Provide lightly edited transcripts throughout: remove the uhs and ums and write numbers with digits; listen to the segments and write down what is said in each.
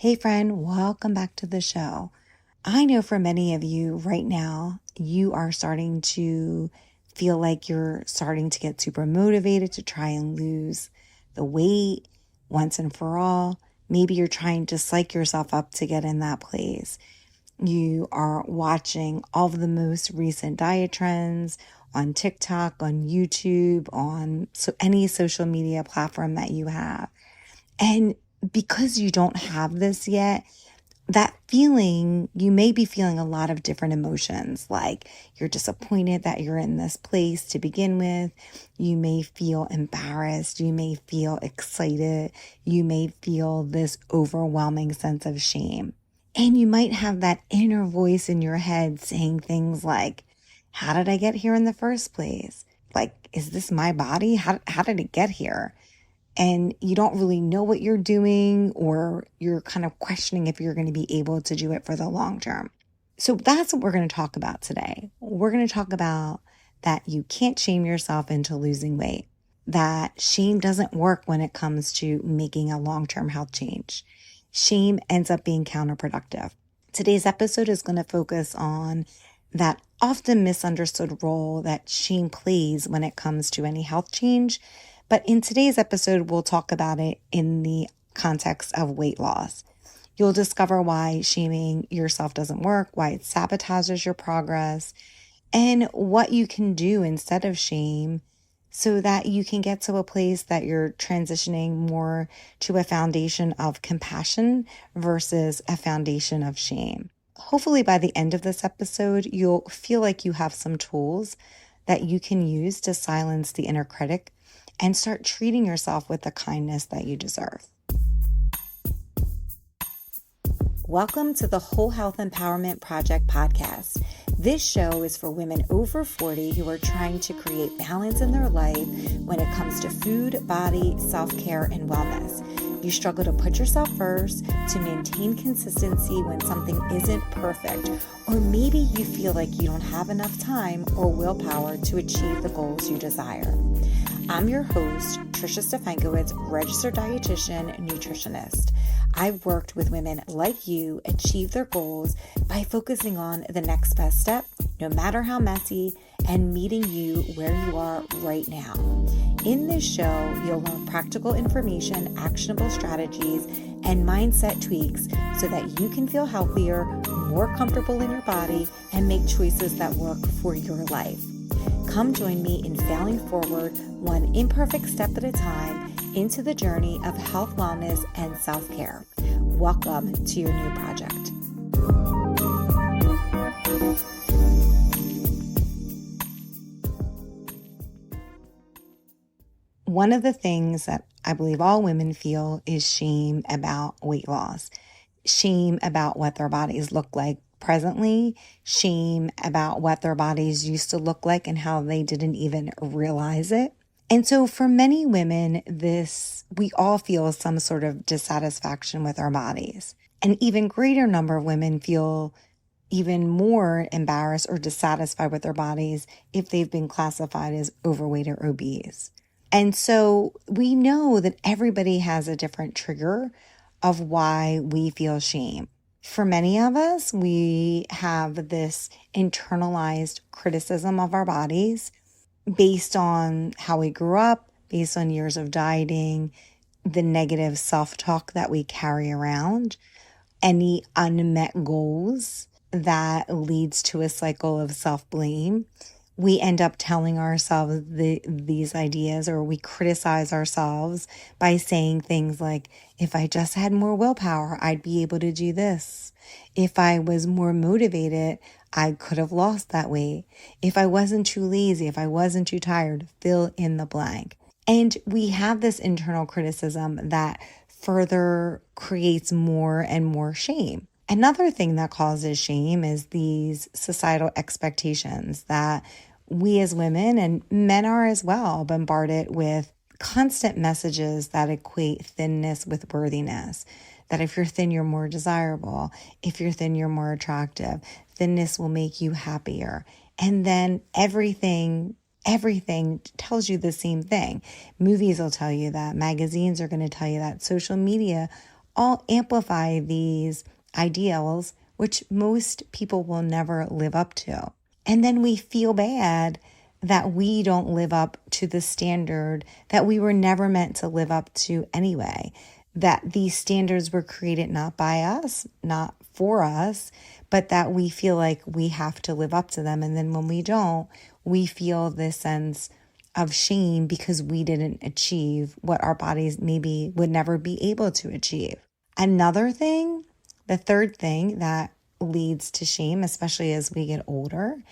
Hey friend, welcome back to the show. I know for many of you right now, you are starting to feel like you're starting to get super motivated to try and lose the weight once and for all. Maybe you're trying to psych yourself up to get in that place. You are watching all of the most recent diet trends on TikTok, on YouTube, on any social media platform that you have. And because you don't have this yet, that feeling, you may be feeling a lot of different emotions, like you're disappointed that you're in this place to begin with. You may feel embarrassed. You may feel excited. You may feel this overwhelming sense of shame. And you might have that inner voice in your head saying things like, how did I get here in the first place? Like, is this my body? How did it get here? And you don't really know what you're doing, or you're kind of questioning if you're going to be able to do it for the long term. So that's what we're going to talk about today. We're going to talk about that you can't shame yourself into losing weight, that shame doesn't work when it comes to making a long-term health change. Shame ends up being counterproductive. Today's episode is going to focus on that often misunderstood role that shame plays when it comes to any health change. But in today's episode, we'll talk about it in the context of weight loss. You'll discover why shaming yourself doesn't work, why it sabotages your progress, and what you can do instead of shame so that you can get to a place that you're transitioning more to a foundation of compassion versus a foundation of shame. Hopefully by the end of this episode, you'll feel like you have some tools that you can use to silence the inner critic and start treating yourself with the kindness that you deserve. Welcome to the Whole Health Empowerment Project podcast. This show is for women over 40 who are trying to create balance in their life when it comes to food, body, self-care, and wellness. You struggle to put yourself first, to maintain consistency when something isn't perfect, or maybe you feel like you don't have enough time or willpower to achieve the goals you desire. I'm your host, Trisha Stefankowitz, registered dietitian, nutritionist. I've worked with women like you achieve their goals by focusing on the next best step, no matter how messy, and meeting you where you are right now. In this show, you'll learn practical information, actionable strategies, and mindset tweaks so that you can feel healthier, more comfortable in your body, and make choices that work for your life. Come join me in failing forward, one imperfect step at a time, into the journey of health, wellness, and self-care. Welcome to your new project. One of the things that I believe all women feel is shame about weight loss, shame about what their bodies look like presently, shame about what their bodies used to look like and how they didn't even realize it. And so for many women, we all feel some sort of dissatisfaction with our bodies. An even greater number of women feel even more embarrassed or dissatisfied with their bodies if they've been classified as overweight or obese. And so we know that everybody has a different trigger of why we feel shame. For many of us, we have this internalized criticism of our bodies based on how we grew up, based on years of dieting, the negative self-talk that we carry around, any unmet goals that leads to a cycle of self-blame. We end up telling ourselves these ideas, or we criticize ourselves by saying things like, if I just had more willpower, I'd be able to do this. If I was more motivated, I could have lost that weight. If I wasn't too lazy, if I wasn't too tired, fill in the blank. And we have this internal criticism that further creates more and more shame. Another thing that causes shame is these societal expectations that we as women, and men are as well, bombarded with constant messages that equate thinness with worthiness. That if you're thin, you're more desirable. If you're thin, you're more attractive. Thinness will make you happier. And then everything tells you the same thing. Movies will tell you that. Magazines are going to tell you that. Social media all amplify these ideals, which most people will never live up to. And then we feel bad that we don't live up to the standard that we were never meant to live up to anyway. That these standards were created not by us, not for us, but that we feel like we have to live up to them. And then when we don't, we feel this sense of shame because we didn't achieve what our bodies maybe would never be able to achieve. Another thing, the third thing that leads to shame, especially as we get older,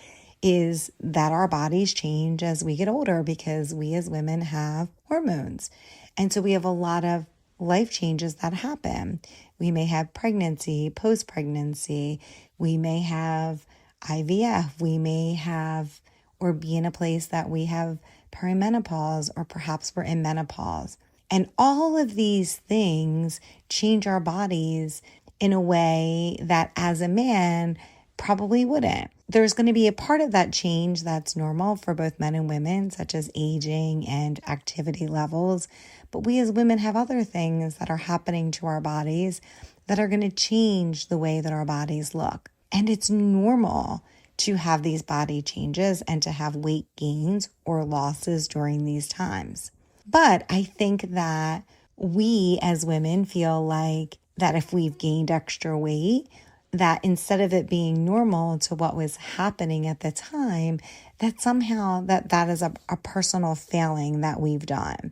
is that our bodies change as we get older because we as women have hormones. And so we have a lot of life changes that happen. We may have pregnancy, post-pregnancy. We may have IVF. We may have or be in a place that we have perimenopause, or perhaps we're in menopause. And all of these things change our bodies in a way that as a man probably wouldn't. There's going to be a part of that change that's normal for both men and women, such as aging and activity levels. But we as women have other things that are happening to our bodies that are going to change the way that our bodies look. And it's normal to have these body changes and to have weight gains or losses during these times. But I think that we as women feel like that if we've gained extra weight, that instead of it being normal to what was happening at the time, that somehow that is a personal failing that we've done.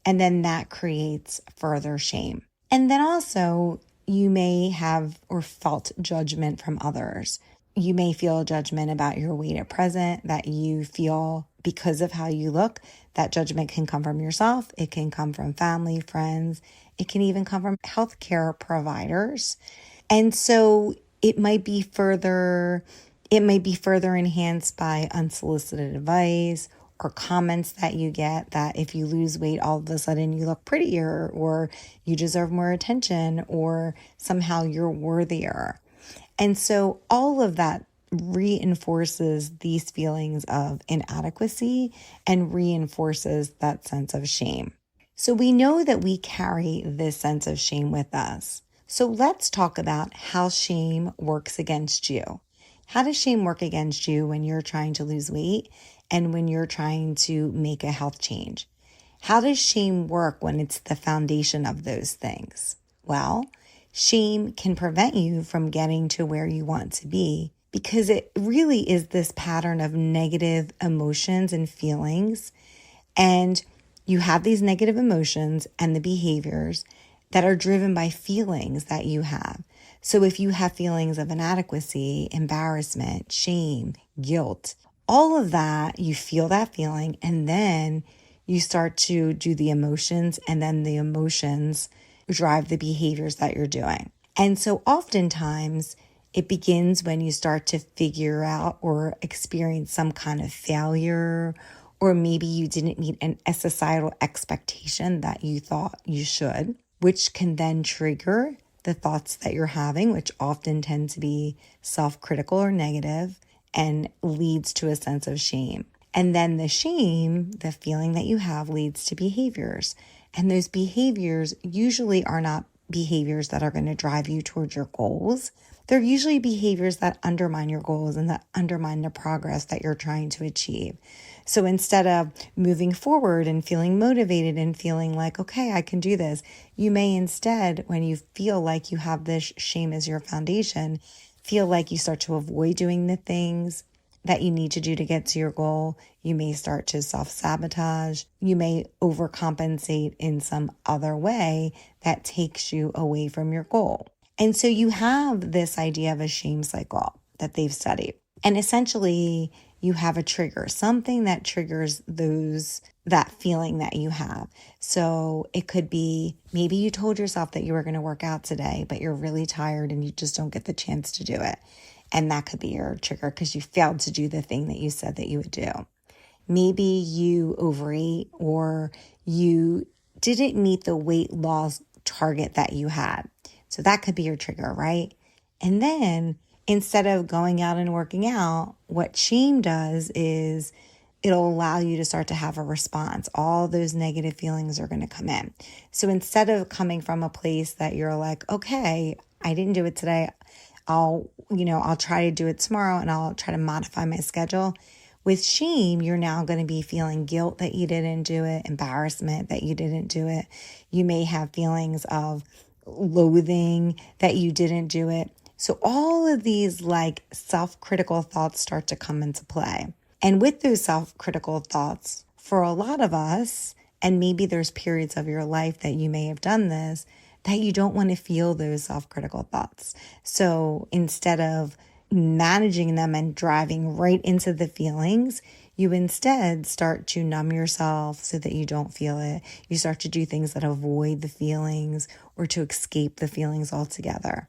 And then that creates further shame. And then also you may have or felt judgment from others. You may feel judgment about your weight at present, that you feel because of how you look. That judgment can come from yourself. It can come from family, friends. It can even come from healthcare providers. And so it might be further enhanced by unsolicited advice or comments that you get that if you lose weight, all of a sudden you look prettier, or you deserve more attention, or somehow you're worthier. And so all of that reinforces these feelings of inadequacy and reinforces that sense of shame. So we know that we carry this sense of shame with us. So let's talk about how shame works against you. How does shame work against you when you're trying to lose weight and when you're trying to make a health change? How does shame work when it's the foundation of those things? Well, shame can prevent you from getting to where you want to be because it really is this pattern of negative emotions and feelings. And you have these negative emotions and the behaviors that are driven by feelings that you have. So if you have feelings of inadequacy, embarrassment, shame, guilt, all of that, you feel that feeling, and then you start to do the emotions, and then the emotions drive the behaviors that you're doing. And so oftentimes it begins when you start to figure out or experience some kind of failure, or maybe you didn't meet a societal expectation that you thought you should, which can then trigger the thoughts that you're having, which often tend to be self-critical or negative, and leads to a sense of shame. And then the shame, the feeling that you have, leads to behaviors. And those behaviors usually are not behaviors that are going to drive you towards your goals. They're usually behaviors that undermine your goals and that undermine the progress that you're trying to achieve. So instead of moving forward and feeling motivated and feeling like, okay, I can do this, you may instead, when you feel like you have this shame as your foundation, feel like you start to avoid doing the things that you need to do to get to your goal. You may start to self-sabotage. You may overcompensate in some other way that takes you away from your goal. And so you have this idea of a shame cycle that they've studied. And essentially, you have a trigger, something that triggers that feeling that you have. So it could be maybe you told yourself that you were going to work out today, but you're really tired and you just don't get the chance to do it. And that could be your trigger because you failed to do the thing that you said that you would do. Maybe you overate or you didn't meet the weight loss target that you had. So that could be your trigger, right? And then instead of going out and working out, what shame does is it'll allow you to start to have a response. All those negative feelings are going to come in. So instead of coming from a place that you're like, okay, I didn't do it today, I'll try to do it tomorrow and I'll try to modify my schedule. With shame, you're now going to be feeling guilt that you didn't do it, embarrassment that you didn't do it. You may have feelings of loathing that you didn't do it. So all of these like self-critical thoughts start to come into play. And with those self-critical thoughts, for a lot of us, and maybe there's periods of your life that you may have done this, that you don't want to feel those self-critical thoughts. So instead of managing them and driving right into the feelings, you instead start to numb yourself so that you don't feel it. You start to do things that avoid the feelings or to escape the feelings altogether.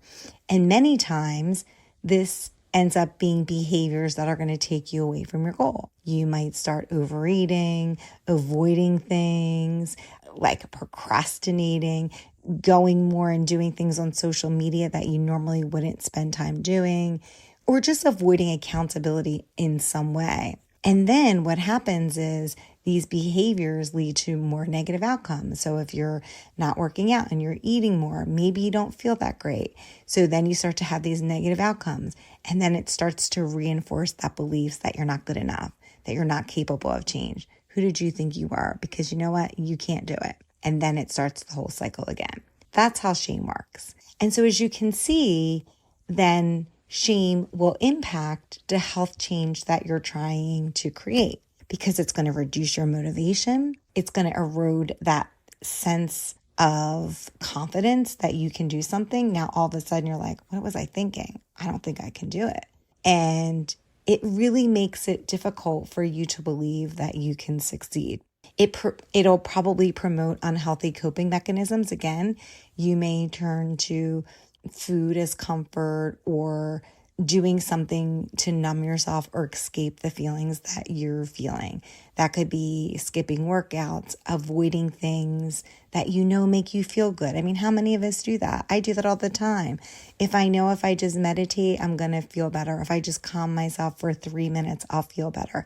And many times this ends up being behaviors that are going to take you away from your goal. You might start overeating, avoiding things, like procrastinating, going more and doing things on social media that you normally wouldn't spend time doing, or just avoiding accountability in some way. And then what happens is these behaviors lead to more negative outcomes. So if you're not working out and you're eating more, maybe you don't feel that great. So then you start to have these negative outcomes. And then it starts to reinforce that belief that you're not good enough, that you're not capable of change. Who did you think you were? Because you know what? You can't do it. And then it starts the whole cycle again. That's how shame works. And so as you can see, then shame will impact the health change that you're trying to create because it's going to reduce your motivation. It's going to erode that sense of confidence that you can do something. Now, all of a sudden, you're like, what was I thinking? I don't think I can do it. And it really makes it difficult for you to believe that you can succeed. It'll probably promote unhealthy coping mechanisms. Again, you may turn to food as comfort or doing something to numb yourself or escape the feelings that you're feeling. That could be skipping workouts, avoiding things that you know make you feel good. I mean, how many of us do that? I do that all the time. If I know if I just meditate, I'm going to feel better. If I just calm myself for 3 minutes, I'll feel better.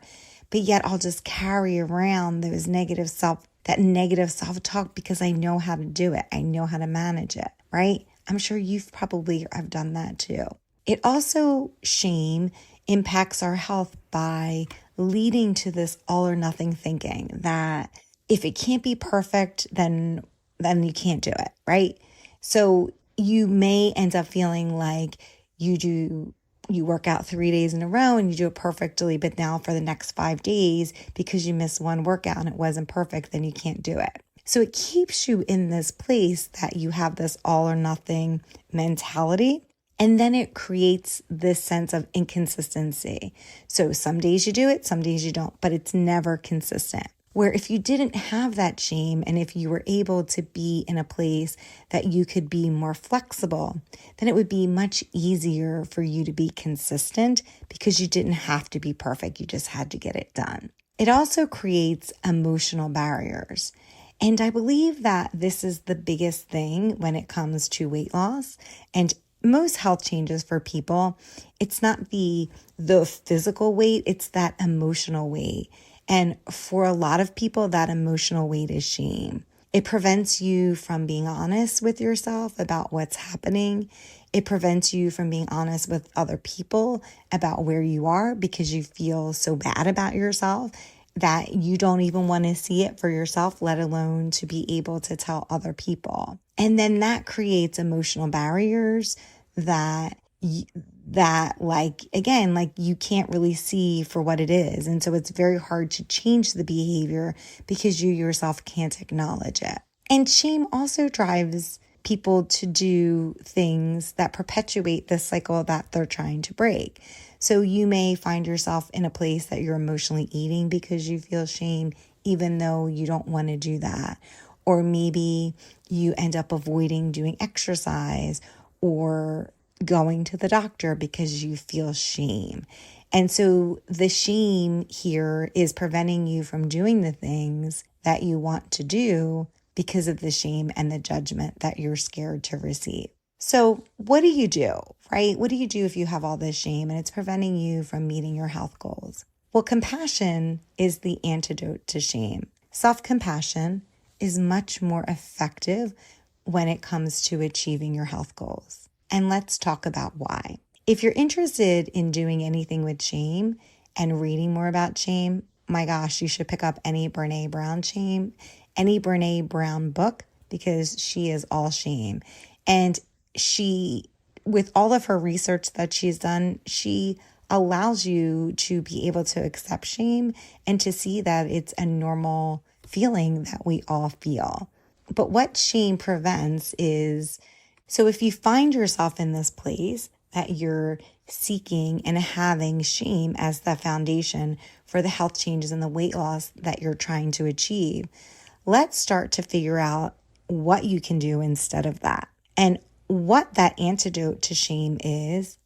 But yet I'll just carry around that negative self-talk because I know how to do it. I know how to manage it, right? I'm sure you've probably have done that too. It also, shame impacts our health by leading to this all or nothing thinking that if it can't be perfect, then you can't do it, right? So you may end up feeling like you work out 3 days in a row and you do it perfectly, but now for the next 5 days, because you missed one workout and it wasn't perfect, then you can't do it. So it keeps you in this place that you have this all or nothing mentality. And then it creates this sense of inconsistency. So some days you do it, some days you don't, but it's never consistent. Where if you didn't have that shame and if you were able to be in a place that you could be more flexible, then it would be much easier for you to be consistent because you didn't have to be perfect. You just had to get it done. It also creates emotional barriers. And I believe that this is the biggest thing when it comes to weight loss and most health changes for people. It's not the physical weight, it's that emotional weight. And for a lot of people, that emotional weight is shame. It prevents you from being honest with yourself about what's happening. It prevents you from being honest with other people about where you are because you feel so bad about yourself that you don't even want to see it for yourself, let alone to be able to tell other people. And then that creates emotional barriers that you can't really see for what it is. And so it's very hard to change the behavior because you yourself can't acknowledge it. And shame also drives people to do things that perpetuate the cycle that they're trying to break. So you may find yourself in a place that you're emotionally eating because you feel shame, even though you don't want to do that. Or maybe you end up avoiding doing exercise or going to the doctor because you feel shame. And so the shame here is preventing you from doing the things that you want to do because of the shame and the judgment that you're scared to receive. So what do you do, right? What do you do if you have all this shame and it's preventing you from meeting your health goals? Well, compassion is the antidote to shame. Self-compassion is much more effective when it comes to achieving your health goals. And let's talk about why. If you're interested in doing anything with shame and reading more about shame, my gosh, you should pick up any Brene Brown book, because she is all shame. And she, with all of her research that she's done, she allows you to be able to accept shame and to see that it's a normal feeling that we all feel. But what shame prevents is, so if you find yourself in this place that you're seeking and having shame as the foundation for the health changes and the weight loss that you're trying to achieve, let's start to figure out what you can do instead of that. And what that antidote to shame is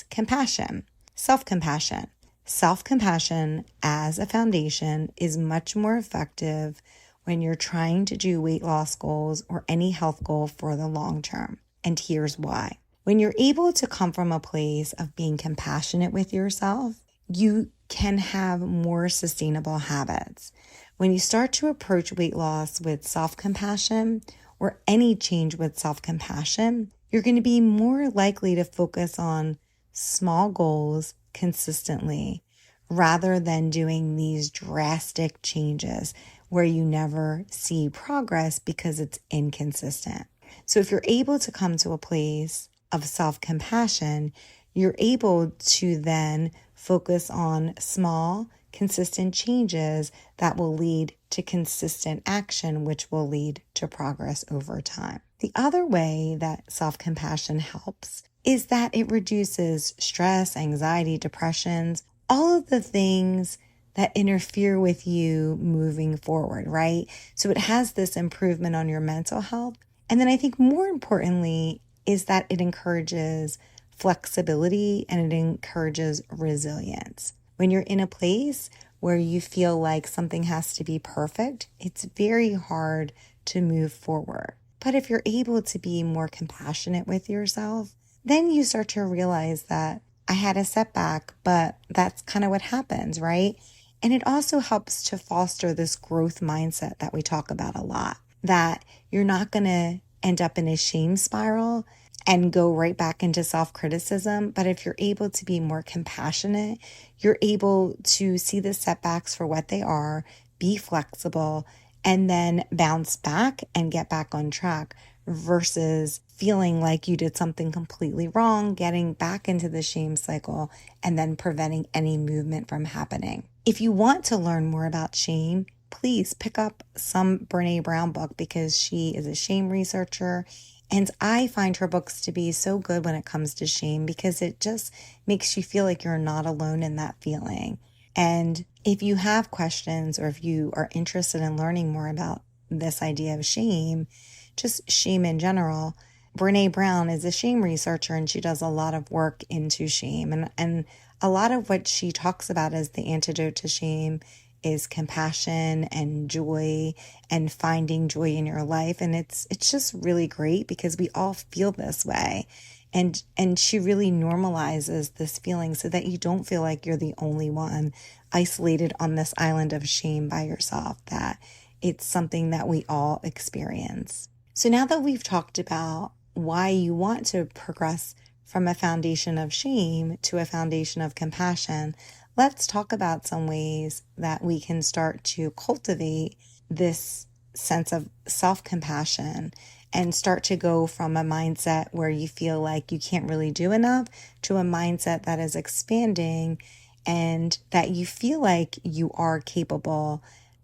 compassion, self-compassion. Self-compassion as a foundation is much more effective when you're trying to do weight loss goals or any health goal for the long term. And here's why. When you're able to come from a place of being compassionate with yourself, you can have more sustainable habits. When you start to approach weight loss with self-compassion or any change with self-compassion, you're going to be more likely to focus on small goals consistently rather than doing these drastic changes where you never see progress because it's inconsistent. So if you're able to come to a place of self-compassion, you're able to then focus on small, consistent changes that will lead to consistent action, which will lead to progress over time. The other way that self-compassion helps is that it reduces stress, anxiety, depressions, all of the things that interfere with you moving forward, right? So it has this improvement on your mental health. And then I think more importantly is that it encourages flexibility and it encourages resilience. When you're in a place where you feel like something has to be perfect, it's very hard to move forward. But if you're able to be more compassionate with yourself, then you start to realize that I had a setback, but that's kind of what happens, right? And it also helps to foster this growth mindset that we talk about a lot, that you're not going to end up in a shame spiral and go right back into self-criticism. But if you're able to be more compassionate, you're able to see the setbacks for what they are, be flexible, and then bounce back and get back on track versus feeling like you did something completely wrong, getting back into the shame cycle, and then preventing any movement from happening. If you want to learn more about shame, please pick up some Brene Brown book because she is a shame researcher. And I find her books to be so good when it comes to shame because it just makes you feel like you're not alone in that feeling. And if you have questions or if you are interested in learning more about this idea of shame, just shame in general, Brene Brown is a shame researcher and she does a lot of work into shame. And a lot of what she talks about as the antidote to shame is compassion and joy and finding joy in your life. And it's just really great because we all feel this way. And she really normalizes this feeling so that you don't feel like you're the only one isolated on this island of shame by yourself, that it's something that we all experience. So now that we've talked about why you want to progress from a foundation of shame to a foundation of compassion, let's talk about some ways that we can start to cultivate this sense of self-compassion and start to go from a mindset where you feel like you can't really do enough to a mindset that is expanding and that you feel like you are capable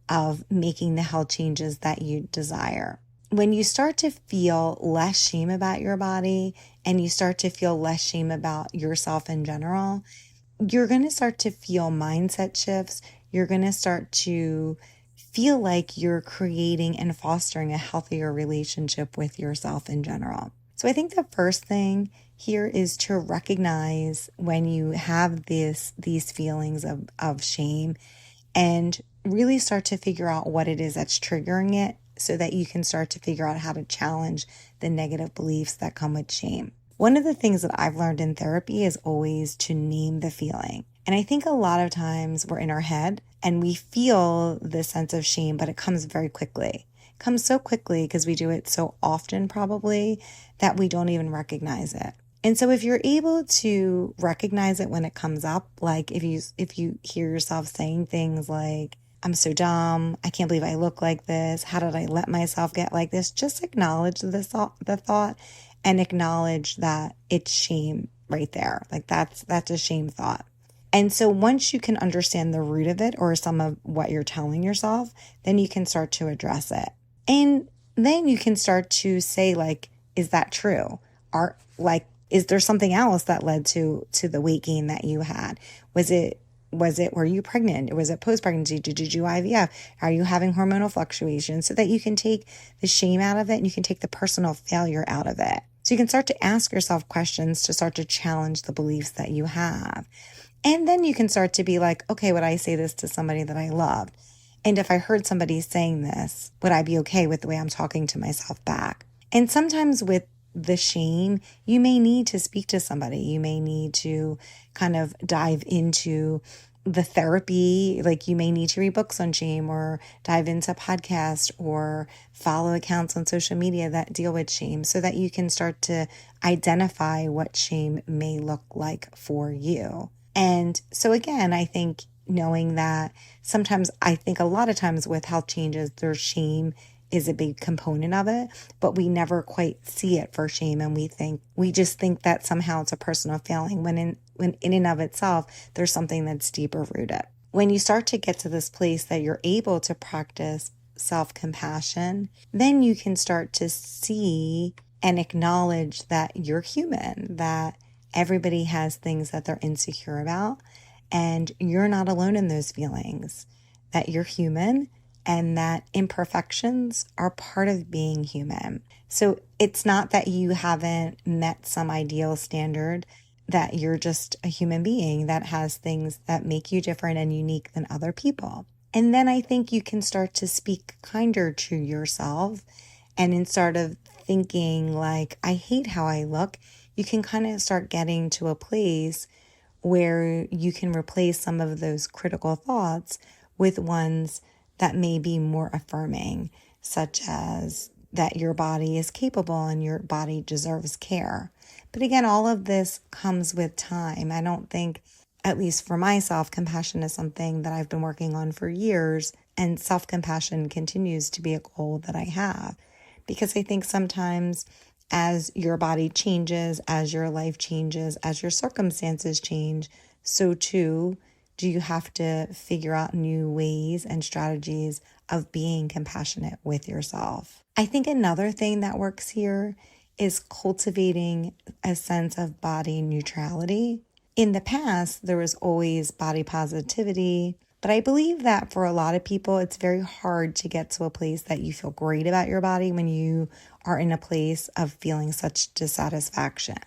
of making the health changes that you desire. When you start to feel less shame about your body and you start to feel less shame about yourself in general, you're going to start to feel mindset shifts. You're going to start to feel like you're creating and fostering a healthier relationship with yourself in general. So I think the first thing here is to recognize when you have these feelings of shame and really start to figure out what it is that's triggering it so that you can start to figure out how to challenge the negative beliefs that come with shame. One of the things that I've learned in therapy is always to name the feeling. And I think a lot of times we're in our head and we feel this sense of shame, but it comes very quickly. It comes so quickly because we do it so often probably that we don't even recognize it. And so if you're able to recognize it when it comes up, like if you hear yourself saying things like, I'm so dumb, I can't believe I look like this, how did I let myself get like this? Just acknowledge the thought and acknowledge that it's shame right there. Like that's a shame thought. And so once you can understand the root of it or some of what you're telling yourself, then you can start to address it. And then you can start to say, like, is that true? Is there something else that led to the weight gain that you had? Were you pregnant? Was it post-pregnancy? Did you do IVF? Are you having hormonal fluctuations? So that you can take the shame out of it and you can take the personal failure out of it. So you can start to ask yourself questions to start to challenge the beliefs that you have. And then you can start to be like, okay, would I say this to somebody that I loved? And if I heard somebody saying this, would I be okay with the way I'm talking to myself back? And sometimes with the shame, you may need to speak to somebody. You may need to kind of dive into the therapy. Like you may need to read books on shame or dive into podcasts or follow accounts on social media that deal with shame so that you can start to identify what shame may look like for you. And so again, I think knowing that sometimes I think a lot of times with health changes, there's shame is a big component of it, but we never quite see it for shame. And we just think that somehow it's a personal failing when in and of itself, there's something that's deeper rooted. When you start to get to this place that you're able to practice self-compassion, then you can start to see and acknowledge that you're human, that everybody has things that they're insecure about, and you're not alone in those feelings, that you're human and that imperfections are part of being human. So it's not that you haven't met some ideal standard, that you're just a human being that has things that make you different and unique than other people. And then I think you can start to speak kinder to yourself, and instead of thinking like, I hate how I look, you can kind of start getting to a place where you can replace some of those critical thoughts with ones that may be more affirming, such as that your body is capable and your body deserves care. But again, all of this comes with time. I don't think, at least for myself, compassion is something that I've been working on for years, and self-compassion continues to be a goal that I have. Because I think sometimes as your body changes, as your life changes, as your circumstances change, so too do you have to figure out new ways and strategies of being compassionate with yourself. I think another thing that works here is cultivating a sense of body neutrality. In the past, there was always body positivity, but I believe that for a lot of people, it's very hard to get to a place that you feel great about your body when you are in a place of feeling such dissatisfaction.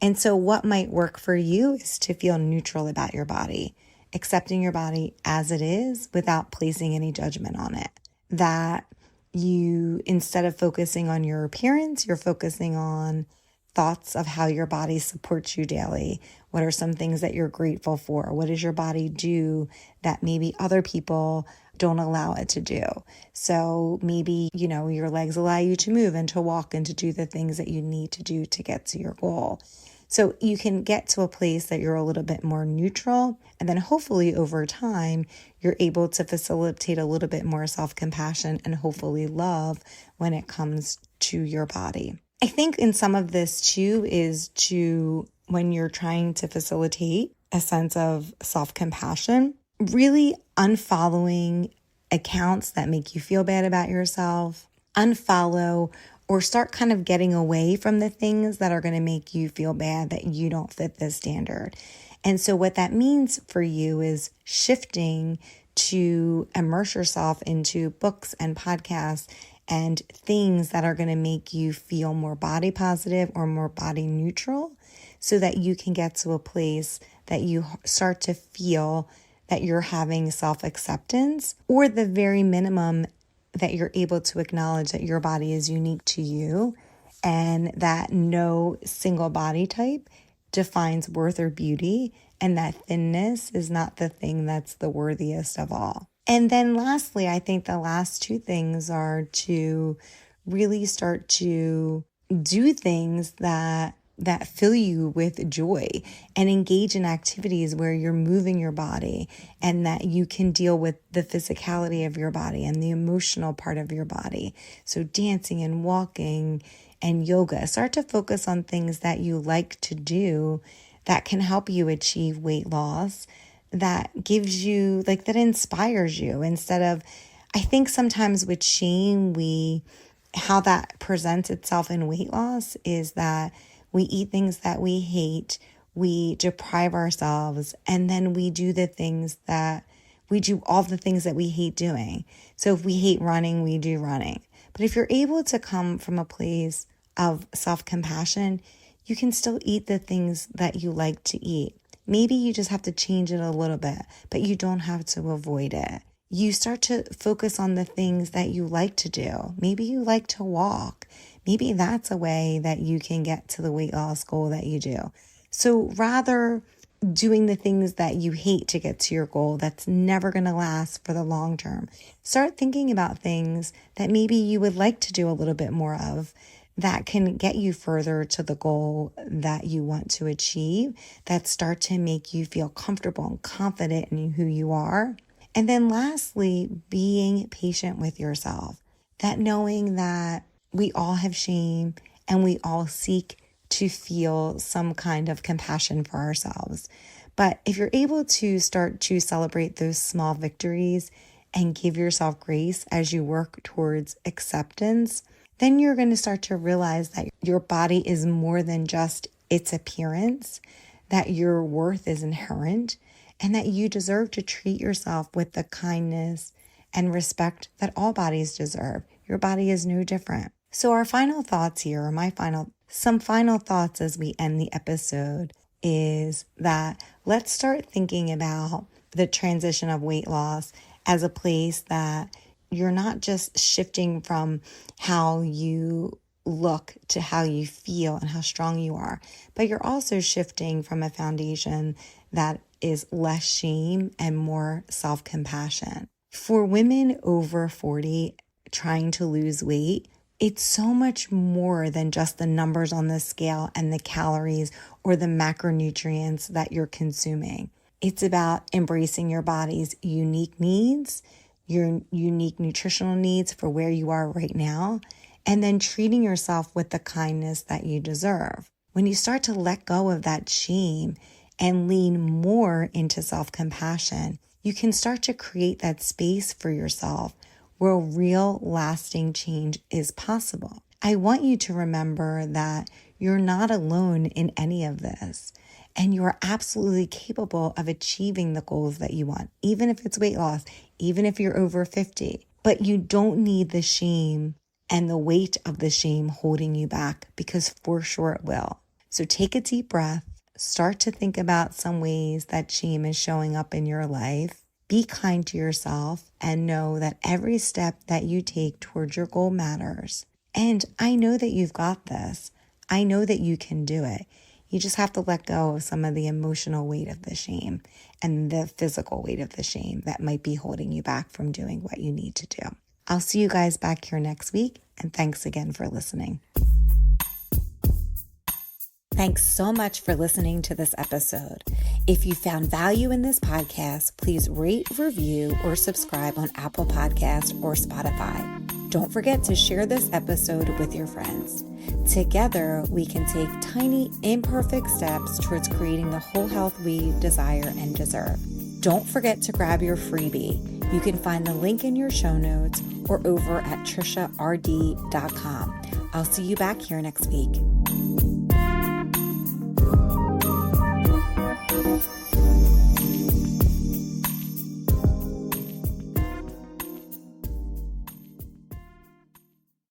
And so what might work for you is to feel neutral about your body, accepting your body as it is without placing any judgment on it. That you, instead of focusing on your appearance, you're focusing on thoughts of how your body supports you daily. What are some things that you're grateful for? What does your body do that maybe other people don't allow it to do? So maybe, your legs allow you to move and to walk and to do the things that you need to do to get to your goal. So you can get to a place that you're a little bit more neutral, and then hopefully over time, you're able to facilitate a little bit more self-compassion and hopefully love when it comes to your body. I think in some of this too is when you're trying to facilitate a sense of self-compassion, really unfollowing accounts that make you feel bad about yourself, unfollow or start kind of getting away from the things that are going to make you feel bad that you don't fit the standard. And so what that means for you is shifting to immerse yourself into books and podcasts and things that are going to make you feel more body positive or more body neutral, so that you can get to a place that you start to feel that you're having self-acceptance, or the very minimum that you're able to acknowledge that your body is unique to you and that no single body type defines worth or beauty, and that thinness is not the thing that's the worthiest of all. And then lastly, I think the last two things are to really start to do things that fill you with joy and engage in activities where you're moving your body and that you can deal with the physicality of your body and the emotional part of your body. So dancing and walking and yoga. Start to focus on things that you like to do that can help you achieve weight loss, that gives you, like, that inspires you instead of, I think sometimes with shame, how that presents itself in weight loss is that we eat things that we hate, we deprive ourselves, and then we do all the things that we hate doing. So if we hate running, we do running. But if you're able to come from a place of self-compassion, you can still eat the things that you like to eat. Maybe you just have to change it a little bit, but you don't have to avoid it. You start to focus on the things that you like to do. Maybe you like to walk. Maybe that's a way that you can get to the weight loss goal that you do. So rather doing the things that you hate to get to your goal, that's never going to last for the long term, start thinking about things that maybe you would like to do a little bit more of, that can get you further to the goal that you want to achieve, that start to make you feel comfortable and confident in who you are. And then lastly, being patient with yourself, that knowing that we all have shame and we all seek to feel some kind of compassion for ourselves. But if you're able to start to celebrate those small victories and give yourself grace as you work towards acceptance, then you're going to start to realize that your body is more than just its appearance, that your worth is inherent, and that you deserve to treat yourself with the kindness and respect that all bodies deserve. Your body is no different. So our final thoughts here, some final thoughts as we end the episode, is that let's start thinking about the transition of weight loss as a place that you're not just shifting from how you look to how you feel and how strong you are, but you're also shifting from a foundation that is less shame and more self-compassion. For women over 40 trying to lose weight, it's so much more than just the numbers on the scale and the calories or the macronutrients that you're consuming. It's about embracing your body's unique needs, your unique nutritional needs for where you are right now, and then treating yourself with the kindness that you deserve. When you start to let go of that shame and lean more into self-compassion, you can start to create that space for yourself where real lasting change is possible. I want you to remember that you're not alone in any of this, and you are absolutely capable of achieving the goals that you want, even if it's weight loss, even if you're over 50. But you don't need the shame and the weight of the shame holding you back, because for sure it will. So take a deep breath, start to think about some ways that shame is showing up in your life. Be kind to yourself and know that every step that you take towards your goal matters. And I know that you've got this. I know that you can do it. You just have to let go of some of the emotional weight of the shame and the physical weight of the shame that might be holding you back from doing what you need to do. I'll see you guys back here next week, and thanks again for listening. Thanks so much for listening to this episode. If you found value in this podcast, please rate, review, or subscribe on Apple Podcasts or Spotify. Don't forget to share this episode with your friends. Together, we can take tiny, imperfect steps towards creating the whole health we desire and deserve. Don't forget to grab your freebie. You can find the link in your show notes or over at trishard.com. I'll see you back here next week.